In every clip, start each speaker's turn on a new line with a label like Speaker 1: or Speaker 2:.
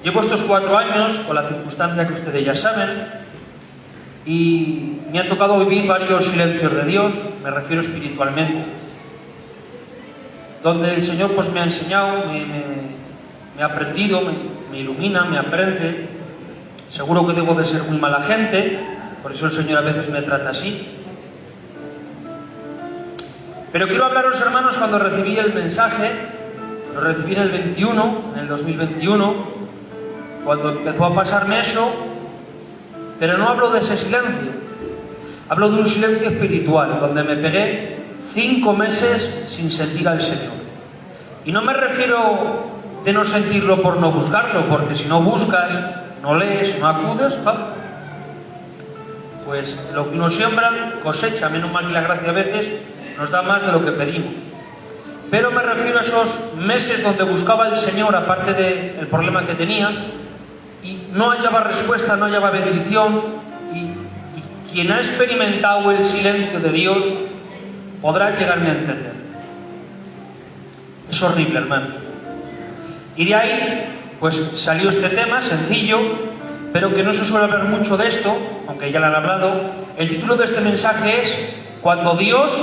Speaker 1: Llevo estos 4 años con la circunstancia que ustedes ya saben y me ha tocado vivir varios silencios de Dios, me refiero espiritualmente, donde el Señor pues me ha enseñado, me ha aprendido, me ilumina, me aprende. Seguro que debo de ser muy mala gente, por eso el Señor a veces me trata así. Pero quiero hablaros, hermanos, cuando recibí el mensaje, lo recibí en el 2021, cuando empezó a pasarme eso, pero no hablo de ese silencio, hablo de un silencio espiritual, donde me pegué 5 meses sin sentir al Señor. Y no me refiero de no sentirlo por no buscarlo, porque si no buscas, no lees, no acudes, pues lo que uno siembra, cosecha. Menos mal que la gracia a veces nos da más de lo que pedimos. Pero me refiero a esos meses donde buscaba al Señor, aparte del problema que tenía, y no hallaba respuesta, no hallaba bendición, y quien ha experimentado el silencio de Dios podrá llegarme a entender. Es horrible, hermanos. Y de ahí, pues salió este tema sencillo, pero que no se suele hablar mucho de esto, aunque ya lo han hablado. El título de este mensaje es Cuando Dios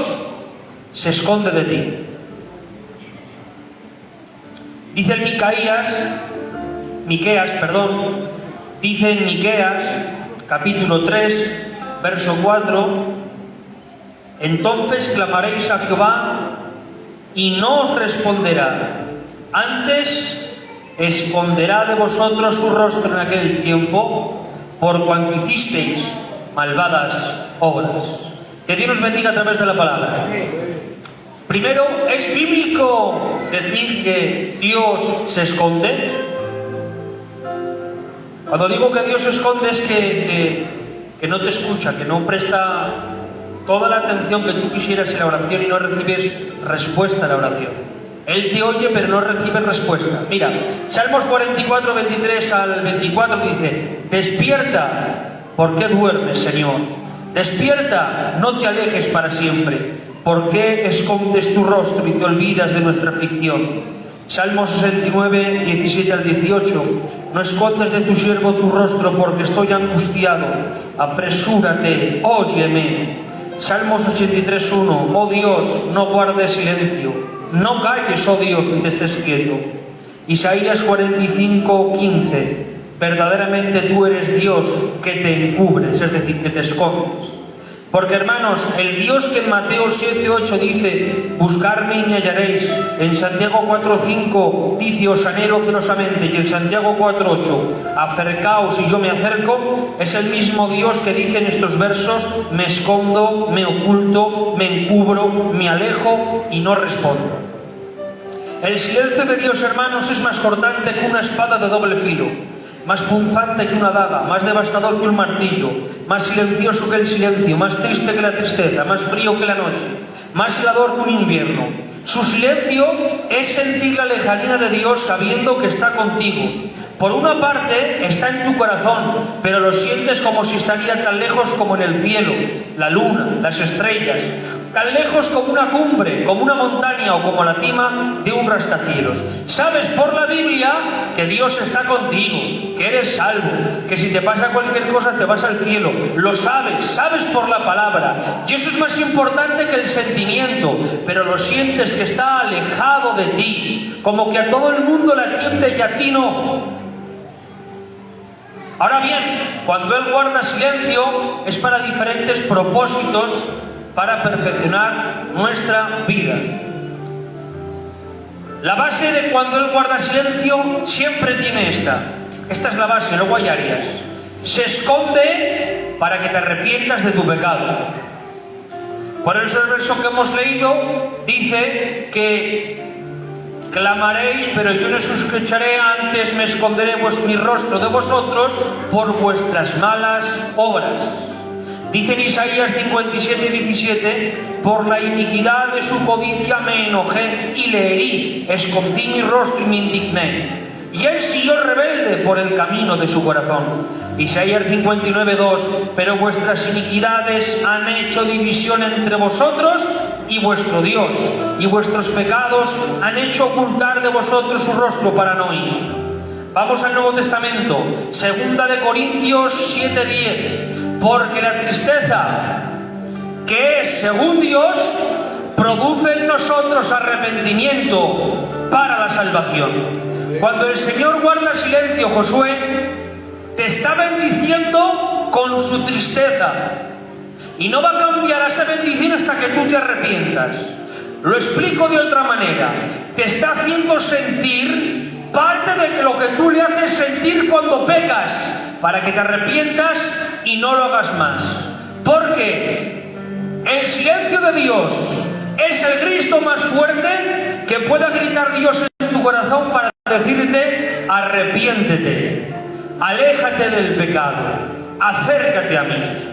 Speaker 1: se esconde de ti. Dice en dice en Miqueas, capítulo 3, verso 4, entonces clamaréis a Jehová y no os responderá, antes esconderá de vosotros su rostro en aquel tiempo, por cuanto hicisteis malvadas obras. Que Dios nos bendiga a través de la palabra. Primero, ¿es bíblico decir que Dios se esconde? Cuando digo que Dios se esconde es que no te escucha, que no presta toda la atención que tú quisieras en la oración y no recibes respuesta a la oración. Él te oye pero no recibe respuesta. Mira, Salmos 44, 23 al 24 dice: despierta, ¿por qué duermes, Señor? Despierta, no te alejes para siempre. ¿Por qué escondes tu rostro y te olvidas de nuestra aflicción? Salmo 69, 17 al 18. No escondes de tu siervo tu rostro porque estoy angustiado. Apresúrate, óyeme. Salmos 83, 1. Oh Dios, no guardes silencio. No calles, oh Dios, y te estés quieto. Isaías 45, 15. Verdaderamente tú eres Dios que te encubres, es decir, que te escondes. Porque, hermanos, el Dios que en Mateo 7:8 dice, buscarme y me hallaréis, en Santiago 4:5 dice, os anhelo celosamente, y en Santiago 4:8, acercaos y yo me acerco, es el mismo Dios que dice en estos versos, me escondo, me oculto, me encubro, me alejo y no respondo. El silencio de Dios, hermanos, es más cortante que una espada de doble filo, más punzante que una daga, más devastador que un martillo, más silencioso que el silencio, más triste que la tristeza, más frío que la noche, más helador que un invierno. Su silencio es sentir la lejanía de Dios sabiendo que está contigo. Por una parte está en tu corazón, pero lo sientes como si estaría tan lejos como en el cielo, la luna, las estrellas, tan lejos como una cumbre, como una montaña o como la cima de un rascacielos. Sabes por la Biblia que Dios está contigo, que eres salvo, que si te pasa cualquier cosa te vas al cielo. Lo sabes, sabes por la palabra. Y eso es más importante que el sentimiento, pero lo sientes que está alejado de ti, como que a todo el mundo le atiende y a ti no. Ahora bien, cuando Él guarda silencio es para diferentes propósitos, para perfeccionar nuestra vida. La base de cuando Él guarda silencio siempre tiene esta. Esta es la base, luego hay áreas. Se esconde para que te arrepientas de tu pecado. Por eso el verso que hemos leído dice que clamaréis, pero yo no os escucharé, antes me esconderé mi rostro de vosotros por vuestras malas obras. Dice en Isaías 57, 17, por la iniquidad de su codicia me enojé y le herí, escondí mi rostro y me indigné. Y él siguió rebelde por el camino de su corazón. Isaías 59, 2, pero vuestras iniquidades han hecho división entre vosotros y vuestro Dios, y vuestros pecados han hecho ocultar de vosotros su rostro para no oír. Vamos al Nuevo Testamento, 2 Corintios 7:10. Porque la tristeza, que es según Dios, produce en nosotros arrepentimiento para la salvación. Cuando el Señor guarda silencio, Josué, te está bendiciendo con su tristeza. Y no va a cambiar esa bendición hasta que tú te arrepientas. Lo explico de otra manera. Te está haciendo sentir parte de lo que tú le haces sentir cuando pecas, para que te arrepientas y no lo hagas más. Porque el silencio de Dios es el Cristo más fuerte que pueda gritar Dios en tu corazón para decirte: arrepiéntete, aléjate del pecado, acércate a mí.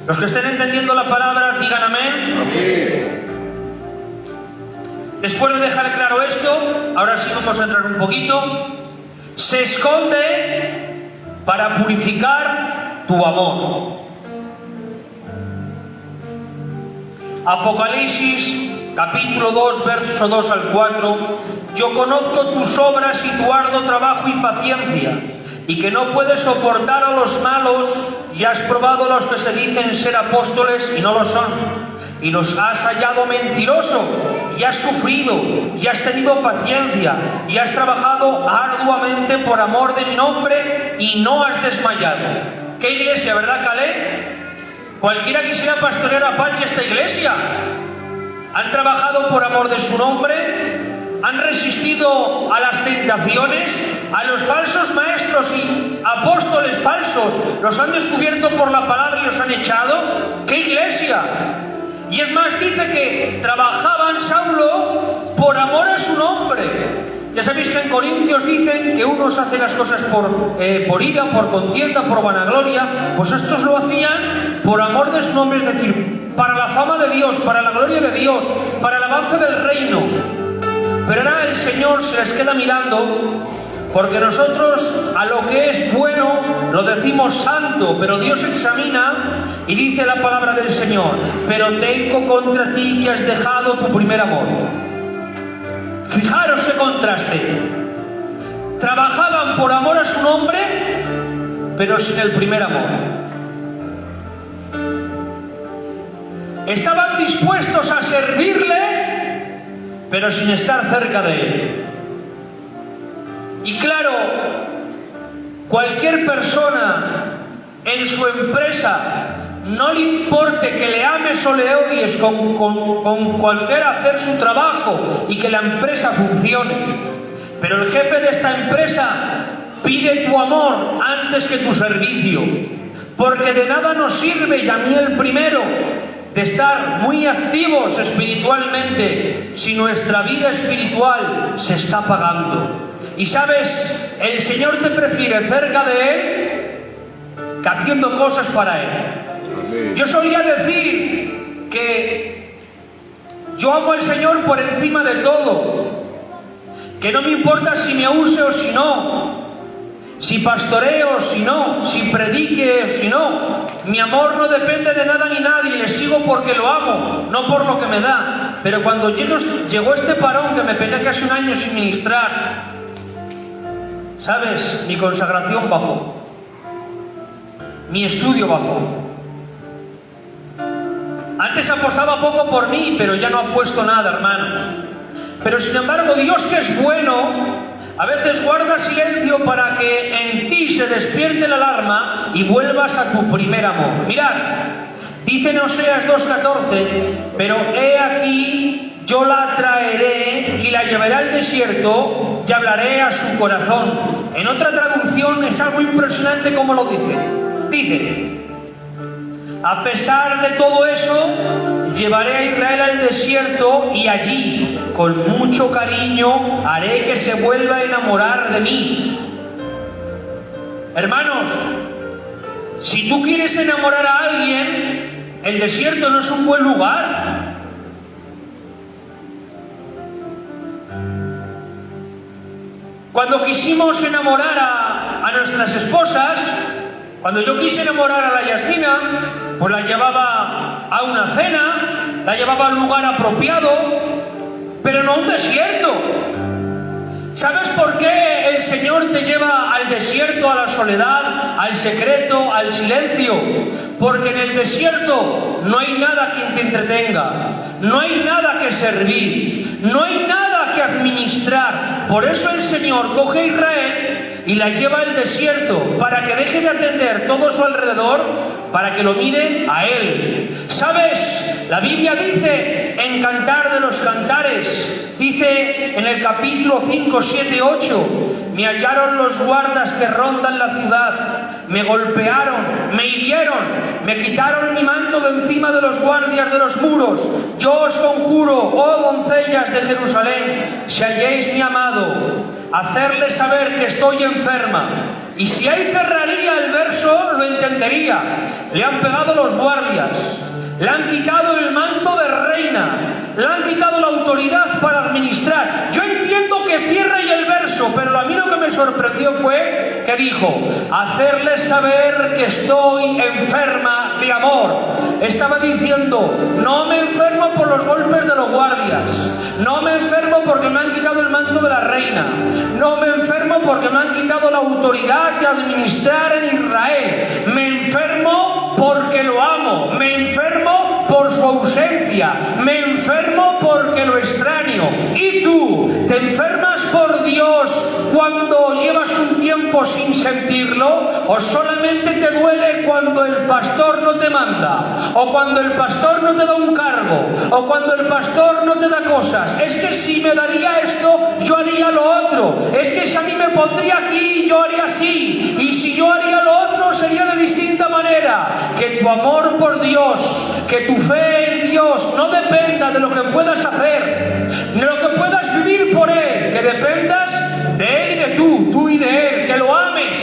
Speaker 1: Los que estén entendiendo la palabra, digan amén. Amén. Después de dejar claro esto, ahora sí vamos a entrar un poquito. Se esconde para purificar tu amor. Apocalipsis, capítulo 2, verso 2 al 4. Yo conozco tus obras y tu arduo trabajo y paciencia, y que no puedes soportar a los malos, y has probado a los que se dicen ser apóstoles y no lo son, y los has hallado mentiroso, y has sufrido, y has tenido paciencia, y has trabajado arduamente por amor de mi nombre, y no has desmayado. ¿Qué iglesia, verdad, Calé? Cualquiera quisiera pastorear a Pache esta iglesia. Han trabajado por amor de su nombre, han resistido a las tentaciones, a los falsos maestros y apóstoles falsos, los han descubierto por la palabra y los han echado. ¡Qué iglesia! Y es más, dice que trabajaban Saulo por amor a su nombre. Ya sabéis que en Corintios dicen que unos hacen las cosas por ira, por contienda, por vanagloria. Pues estos lo hacían por amor de su nombre, es decir, para la fama de Dios, para la gloria de Dios, para el avance del reino. Pero ahora el Señor se les queda mirando, porque nosotros a lo que es bueno lo decimos santo, pero Dios examina y dice la palabra del Señor: pero tengo contra ti que has dejado tu primer amor. Fijaros ese contraste. Trabajaban por amor a su nombre, pero sin el primer amor. Estaban dispuestos a servirle, pero sin estar cerca de él. Y claro, cualquier persona en su empresa, no le importe que le ames o le odies, con cualquier hacer su trabajo y que la empresa funcione. Pero el jefe de esta empresa pide tu amor antes que tu servicio, porque de nada nos sirve, y a mí el primero, de estar muy activos espiritualmente si nuestra vida espiritual se está apagando. Y sabes, el Señor te prefiere cerca de Él que haciendo cosas para Él. Yo solía decir que yo amo al Señor por encima de todo, que no me importa si me use o si no, si pastoreo o si no, si predique o si no. Mi amor no depende de nada ni nadie, le sigo porque lo amo, no por lo que me da. Pero cuando llegó este parón, que me pegué casi un año sin ministrar, ¿sabes? Mi consagración bajó, mi estudio bajó. Antes apostaba poco por mí, pero ya no apuesto nada, hermanos. Pero sin embargo, Dios, que es bueno, a veces guarda silencio para que en ti se despierte la alarma y vuelvas a tu primer amor. Mirad, dice en Oseas 2:14: pero he aquí, yo la traeré y la llevaré al desierto y hablaré a su corazón. En otra traducción es algo impresionante como lo dice. Dice: a pesar de todo eso, llevaré a Israel al desierto y allí, con mucho cariño, haré que se vuelva a enamorar de mí. Hermanos, si tú quieres enamorar a alguien, el desierto no es un buen lugar. Cuando quisimos enamorar a nuestras esposas, cuando yo quise enamorar a la Yasmina, pues la llevaba a una cena, la llevaba a un lugar apropiado, pero no a un desierto. ¿Sabes por qué el Señor te lleva al desierto, a la soledad, al secreto, al silencio? Porque en el desierto no hay nada quien te entretenga, no hay nada que servir, no hay nada que administrar. Por eso el Señor coge a Israel y la lleva al desierto, para que deje de atender todo su alrededor, para que lo miren a Él. ¿Sabes? La Biblia dice en Cantar de los Cantares, dice en el capítulo 5, 7, 8, me hallaron los guardas que rondan la ciudad, me golpearon, me hirieron, me quitaron mi manto de encima de los guardias de los muros. Yo os conjuro, oh doncellas de Jerusalén, si halléis mi amado, hacerle saber que estoy enferma. Y si ahí cerraría el verso, lo entendería. Le han pegado los guardias, le han quitado el manto de reina, le han quitado la autoridad para administrar. Yo entiendo que cierra ahí el verso, pero a mí lo que me sorprendió fue que dijo, hacerles saber que estoy enferma de amor. Estaba diciendo, no me enfermo por los golpes de los guardias, no me enfermo porque me han quitado el manto de la reina, no me enfermo porque me han quitado la autoridad de administrar en Israel, me enfermo porque lo amo, me enfermo por su ausencia, me enfermo porque lo extraño. ¿Y tú te enfermas por Dios cuando llevas un tiempo sin sentirlo? ¿O solamente te duele cuando el pastor no te manda? ¿O cuando el pastor no te da un cargo? ¿O cuando el pastor no te da cosas? Es que si me daría esto, yo haría lo otro. Es que si a mí me pondría aquí, yo haría así. Y si yo haría lo otro, sería de distinta manera. Que tu amor por Dios, que tu fe en Dios no dependa de lo que puedas hacer, de lo que puedas vivir por Él, que dependas de Él y de tú y de Él, que lo ames,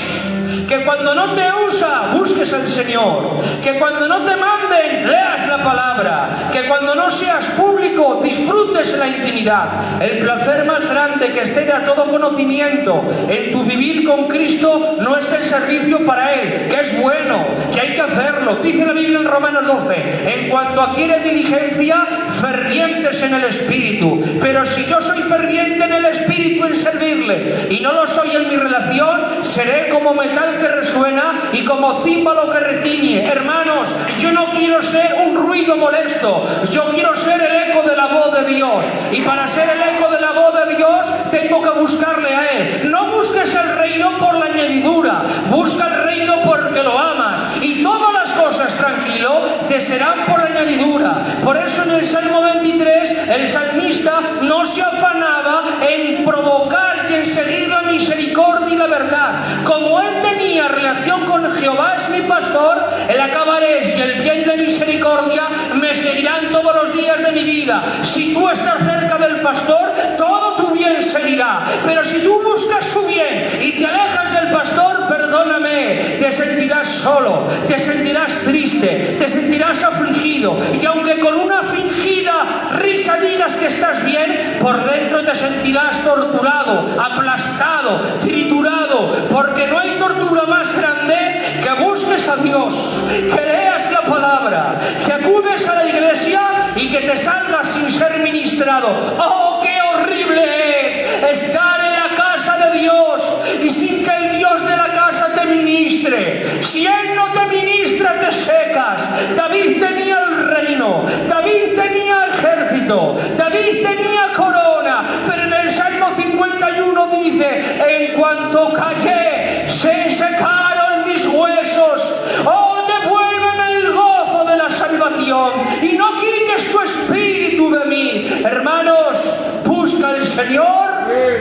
Speaker 1: que cuando no te usa, busques al Señor, que cuando no te manden, leas la palabra, que cuando no seas público, disfrutes la intimidad. El placer más grande que excede a todo conocimiento en tu vivir con Cristo no es el servicio para Él, que es bueno, que hay que hacerlo. Dice la Biblia en Romanos 12, en cuanto adquiere diligencia, fervientes en el Espíritu. Pero si yo soy ferviente en el Espíritu en servirle y no lo soy en mi relación, seré como metal que resuena y como címbalo que retiñe. Hermanos, yo no quiero ser un ruido molesto, yo quiero ser el eco de la voz de Dios, y para ser el eco de la voz de Dios tengo que buscarle a Él. No busques el reino por la añadidura, busca el reino porque lo amas, y todas las cosas, tranquilo, te serán por añadidura. Por eso en el Salmo 23 el salmista no se afanaba en provocar y en seguir la misericordia y la verdad. Como él tenía relación con Jehová es mi pastor, el acabarés y el bien y la misericordia me seguirán todos los días de mi vida. Si tú estás cerca del pastor, todo tu bien seguirá. Pero si tú buscas su bien y te alejas del pastor, perdóname, te sentirás solo, te sentirás triste, te sentirás afligido, y aunque con una fingida risa digas que estás bien, por dentro te sentirás torturado, aplastado, triturado, porque no hay tortura más grande que busques a Dios, que leas la palabra, que acudes a la iglesia y que te salgas sin ser ministrado. ¡Oh, qué horrible es estar en la casa de Dios y sin que el Dios de la casa te ministre! Si Él no te ministra, te secas. David tenía el reino, David tenía ejército, David tenía corona, pero en el Salmo 51 dice, en cuanto callé, se secaron mis huesos. ¡Oh, devuélveme el gozo de la salvación y no quites tu espíritu de mí! Hermanos, busca al Señor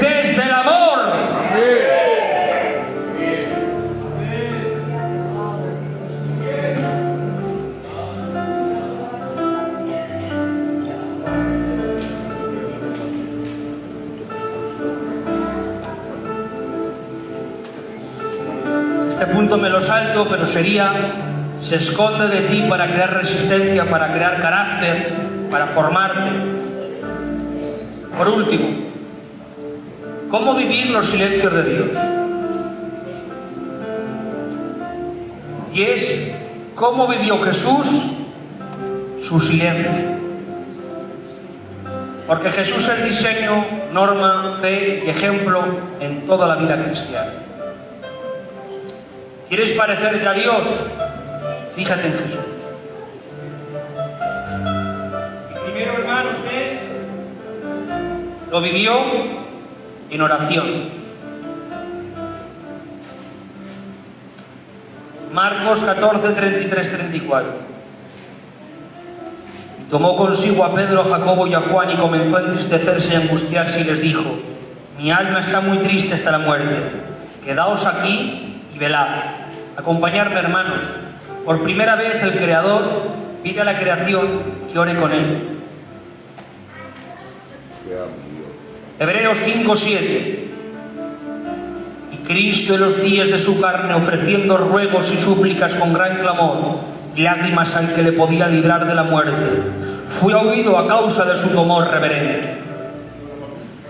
Speaker 1: desde el amor. Este punto me lo salto, pero sería: se esconde de ti para crear resistencia, para crear carácter, para formarte. Por último, ¿cómo vivir los silencios de Dios? Y es cómo vivió Jesús su silencio. Porque Jesús es diseño, norma, fe y ejemplo en toda la vida cristiana. ¿Quieres parecerte a Dios? Fíjate en Jesús. Y primero, hermanos, lo vivió en oración. Marcos 14, 33, 34. Tomó consigo a Pedro, a Jacobo y a Juan y comenzó a entristecerse y a angustiarse y les dijo: mi alma está muy triste hasta la muerte. Quedaos aquí y velad. Acompañadme, hermanos. Por primera vez el Creador pide a la creación que ore con él. Hebreos 5, 7. Y Cristo en los días de su carne, ofreciendo ruegos y súplicas con gran clamor y lágrimas al que le podía librar de la muerte, fue oído a causa de su temor reverente.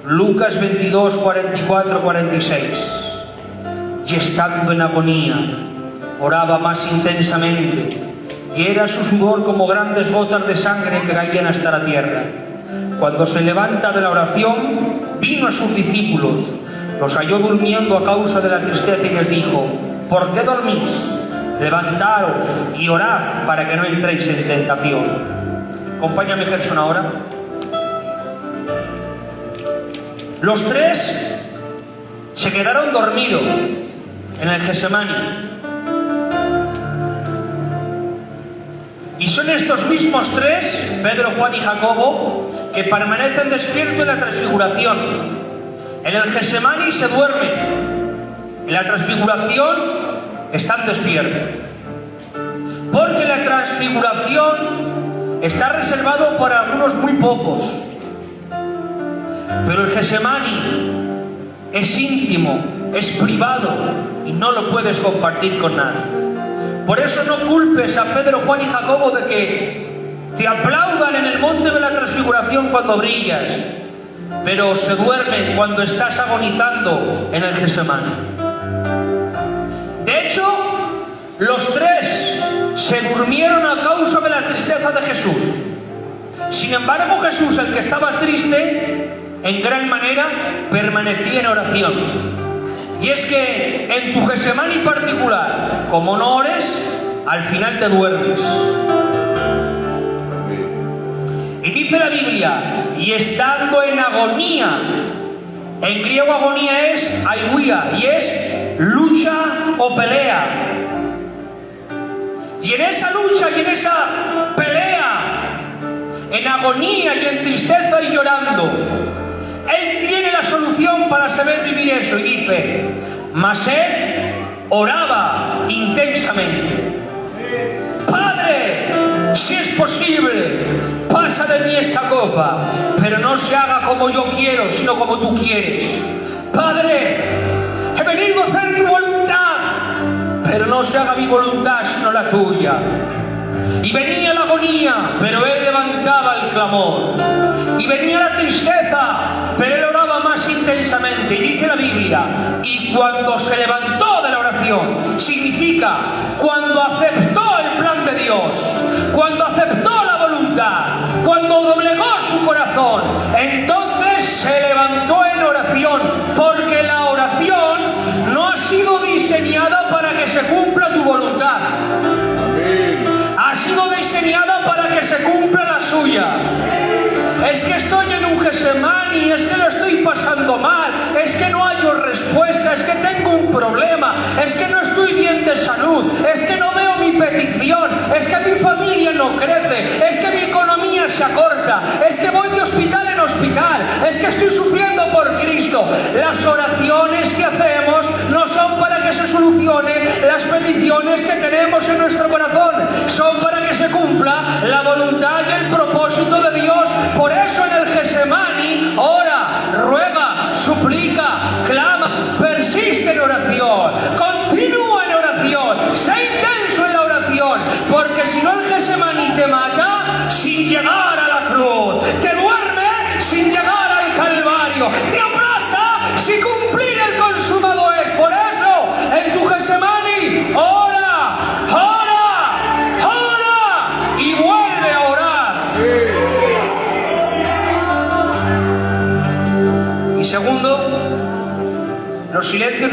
Speaker 1: Lucas 22, 44, 46. Y estando en agonía, oraba más intensamente, y era su sudor como grandes gotas de sangre que caían hasta la tierra. Cuando se levanta de la oración, vino a sus discípulos, los halló durmiendo a causa de la tristeza y les dijo: ¿por qué dormís? Levantaros y orad para que no entréis en tentación. Acompáñame, Gerson, ahora. Los tres se quedaron dormidos en el Getsemaní. Y son estos mismos tres, Pedro, Juan y Jacobo, que permanecen despiertos en la transfiguración. En el Getsemaní se duermen, en la transfiguración están despiertos. Porque la transfiguración está reservado para algunos muy pocos. Pero el Getsemaní es íntimo, es privado y no lo puedes compartir con nadie. Por eso no culpes a Pedro, Juan y Jacobo de que te aplaudan en el monte de la transfiguración cuando brillas, pero se duermen cuando estás agonizando en el Getsemaní. De hecho, los tres se durmieron a causa de la tristeza de Jesús. Sin embargo, Jesús, el que estaba triste, en gran manera permanecía en oración. Y es que en tu Getsemaní particular, como no ores, al final te duermes. Y dice la Biblia: y estando en agonía. En griego agonía es aiguía y es lucha o pelea. Y en esa lucha y en esa pelea, en agonía y en tristeza y llorando, él tiene la solución para saber vivir eso. Y dice: mas él oraba intensamente. Padre, si es posible, pasa de mí esta copa, pero no se haga como yo quiero, sino como tú quieres. Padre, he venido a hacer tu voluntad, pero no se haga mi voluntad, sino la tuya. Y venía la agonía, pero él levantaba el clamor. Y venía la tristeza, pero él oraba más intensamente. Y dice la Biblia: y cuando se levantó de la oración, significa cuando aceptó el plan de Dios, cuando aceptó la voluntad, cuando doblegó su corazón, entonces se levantó en oración, porque la oración no ha sido diseñada para que se cumpla tu voluntad. Ha sido diseñada para que se cumpla la suya. Es que estoy en un Getsemaní, es que lo estoy pasando mal, es que no hallo respuesta, es que tengo un problema, es que no estoy bien de salud, es que no veo mi petición, es que mi familia no crece, es que mi economía se acorta, es que voy de hospital en hospital, es que estoy sufriendo por Cristo. Las oraciones que hacemos no son para que se solucione las peticiones que tenemos en nuestro corazón, son para que se cumpla la voluntad y el propósito de Dios. Por eso en el Getsemaní ora, ruega, suplica, clama, persiste en oración, continúa en oración, sé intenso en la oración, porque si no el Getsemaní te mata sin llegar a la cruz, te duerme sin llegar al Calvario, te aplasta sin cumplir el consumado es. Por eso en tu Getsemaní ora, ora,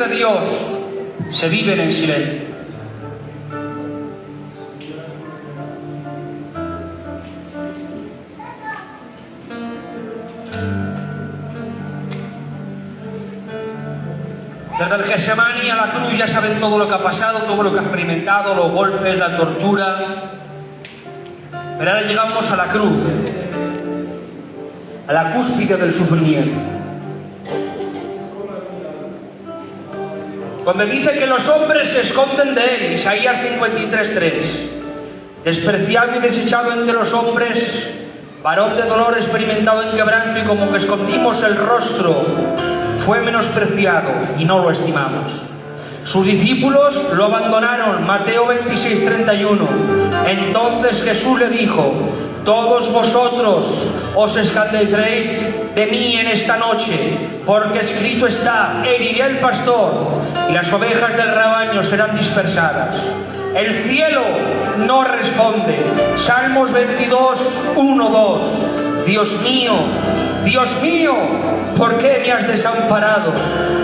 Speaker 1: de Dios se viven en silencio. Desde el Getsemaní a la cruz ya saben todo lo que ha pasado, todo lo que ha experimentado, los golpes, la tortura. Pero ahora llegamos a la cruz, a la cúspide del sufrimiento. Cuando dice que los hombres se esconden de él, Isaías 53:3, despreciado y desechado entre los hombres, varón de dolor experimentado en quebranto, y como que escondimos el rostro, fue menospreciado y no lo estimamos. Sus discípulos lo abandonaron, Mateo 26:31. Entonces Jesús le dijo: todos vosotros os escandalizaréis de mí en esta noche, porque escrito está: heriré al pastor y las ovejas del rebaño serán dispersadas. El cielo no responde. Salmos 22:1-2. Dios mío, ¿por qué me has desamparado?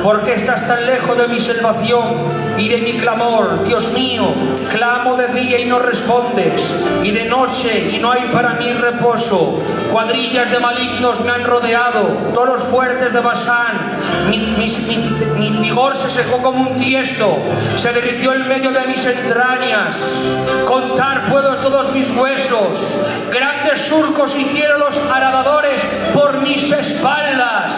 Speaker 1: ¿Por qué estás tan lejos de mi salvación y de mi clamor? Dios mío, clamo de día y no respondes, y de noche y no hay para mí reposo. Cuadrillas de malignos me han rodeado, toros fuertes de Basán. Mi vigor se secó como un tiesto, se derritió en medio de mis entrañas. Contar puedo todos mis huesos. Grandes surcos hicieron los aradadores por mis espaldas.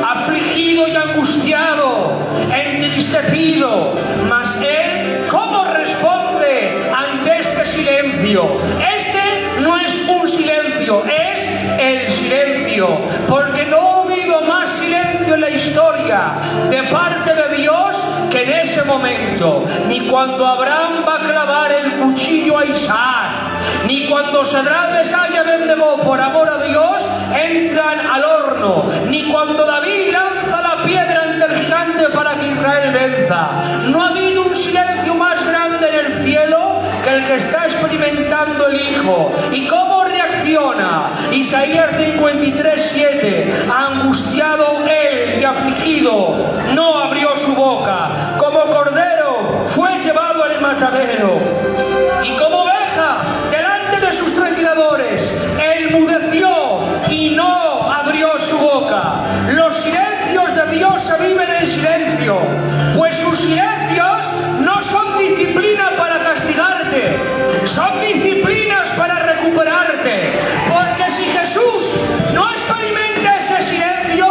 Speaker 1: Afligido y angustiado, entristecido, mas él, ¿cómo responde ante este silencio? Este no es un silencio, es el silencio, porque no ha habido más silencio en la historia de parte de Dios que en ese momento. Ni cuando Abraham va a clavar el cuchillo a Isaac, ni cuando Sadrach, Mesach y Abednego, por amor a Dios, entran al horno, ni cuando David lanza la piedra ante el gigante para que Israel venza. No ha habido un silencio más grande en el cielo que el que está experimentando el Hijo. ¿Y cómo reacciona? Isaías 53:7. Angustiado él y afligido, no abrió su boca. Como cordero fue llevado al matadero, y como oveja delante de sus traicionadores, él mudeció y no abrió su boca. Los silencios de Dios se viven en silencio, pues sus silencios no son disciplina para castigarte, son disciplinas para recuperarte. Porque si Jesús no experimenta ese silencio,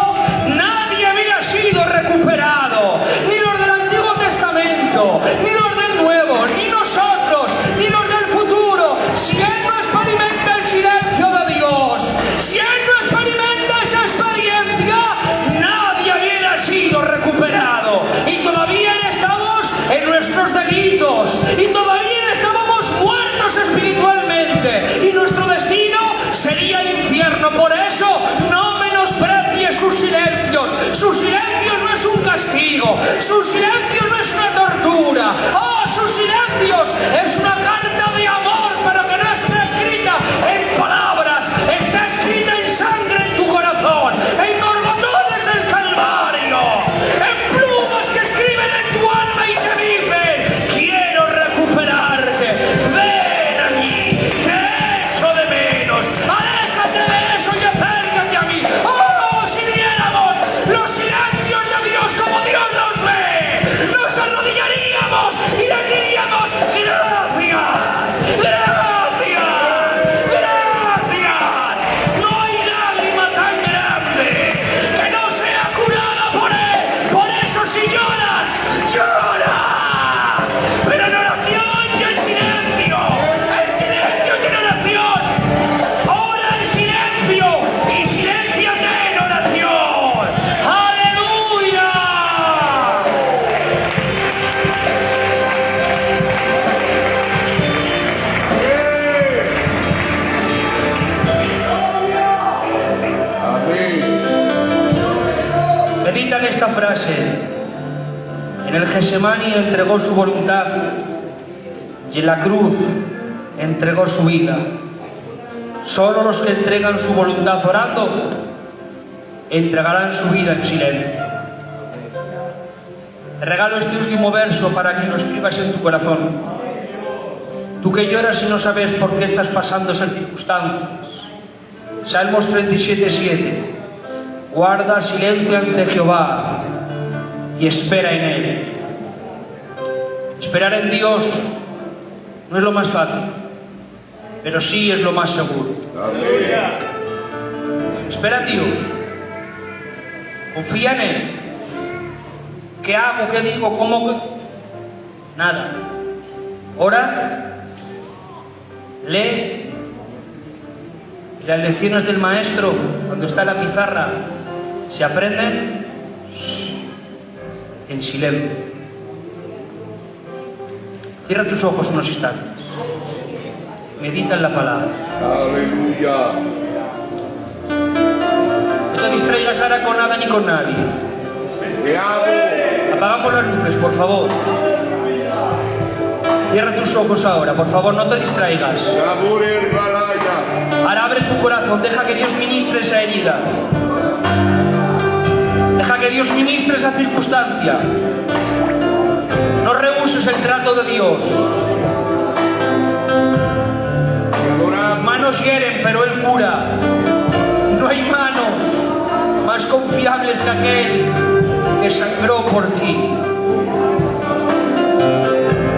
Speaker 1: nadie había sido recuperado, ni los del Antiguo Testamento, ni los del Nuevo, ni nosotros, ni los del futuro. Si Él no experimenta el silencio de Dios, si Él no experimenta esa experiencia, nadie hubiera sido recuperado. Y todavía estamos en nuestros delitos, y todavía estábamos muertos espiritualmente, y nuestro destino sería el infierno. Por eso no menosprecie sus silencios. Sus silencios no es un castigo, sus silencios no es una tortura. Oh, sus silencios es una carta de amor, pero que no está escrita en palabras, está escrita en sangre en tu corazón, en borbotones del Calvario, en plumas que escriben en tu alma y te dicen: quiero recuperarte, ven a mí, te echo de menos, aléjate de eso y acércate a mí. Oh, si viéramos los silencios de Dios como Dios los ve, nos arrodillaríamos y le diríamos: gracias, gracias, gracias. No hay lágrima tan grande que no sea curada por Él. Por eso si lloras, llora, pero en oración y en silencio, en silencio y en oración. Ora en silencio y silénciate en oración. ¡Aleluya! Medita en esta frase. En el Getsemaní entregó su voluntad, y en la cruz entregó su vida. Solo los que entregan su voluntad orando entregarán su vida en silencio. Te regalo este último verso para que lo escribas en tu corazón. Tú que lloras y no sabes por qué estás pasando esas circunstancias. Salmos 37:7. Guarda silencio ante Jehová y espera en Él. Esperar en Dios no es lo más fácil, pero sí es lo más seguro. Espera en Dios. Confía en Él. ¿Qué hago? ¿Qué digo? ¿Cómo? Nada. Ora, lee las lecciones del maestro cuando está en la pizarra. Se aprenden en silencio. Cierra tus ojos unos instantes. Medita en la palabra.
Speaker 2: Aleluya.
Speaker 1: No te distraigas ahora con nada ni con nadie.
Speaker 2: Te amo.
Speaker 1: Apagamos las luces, por favor. Cierra tus ojos ahora, por favor, no te distraigas. Ahora abre tu corazón, deja que Dios ministre esa herida. Deja que Dios ministre esa circunstancia. No rehuses el trato de Dios. Tus manos hieren, pero Él cura. No hay manos más confiables que aquel que sangró por ti.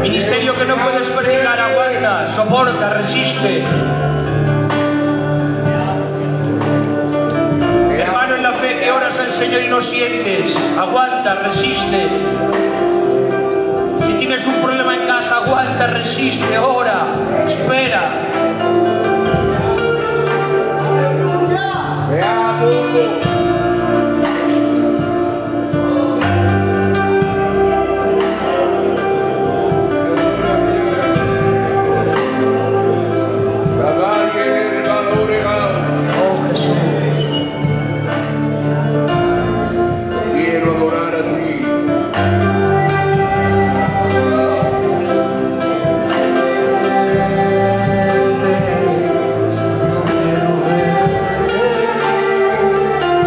Speaker 1: Ministerio que no puedes predicar, aguanta, soporta, resiste. Hermano en la fe que oras al Señor y no sientes, aguanta, resiste. Si tienes un problema en casa, aguanta, resiste, ora, espera.
Speaker 2: Te amo.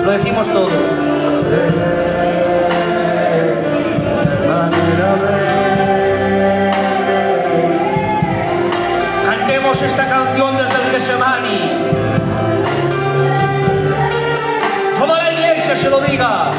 Speaker 1: Lo decimos todo. Cantemos esta canción desde el Getsemani. Toda la iglesia se lo diga.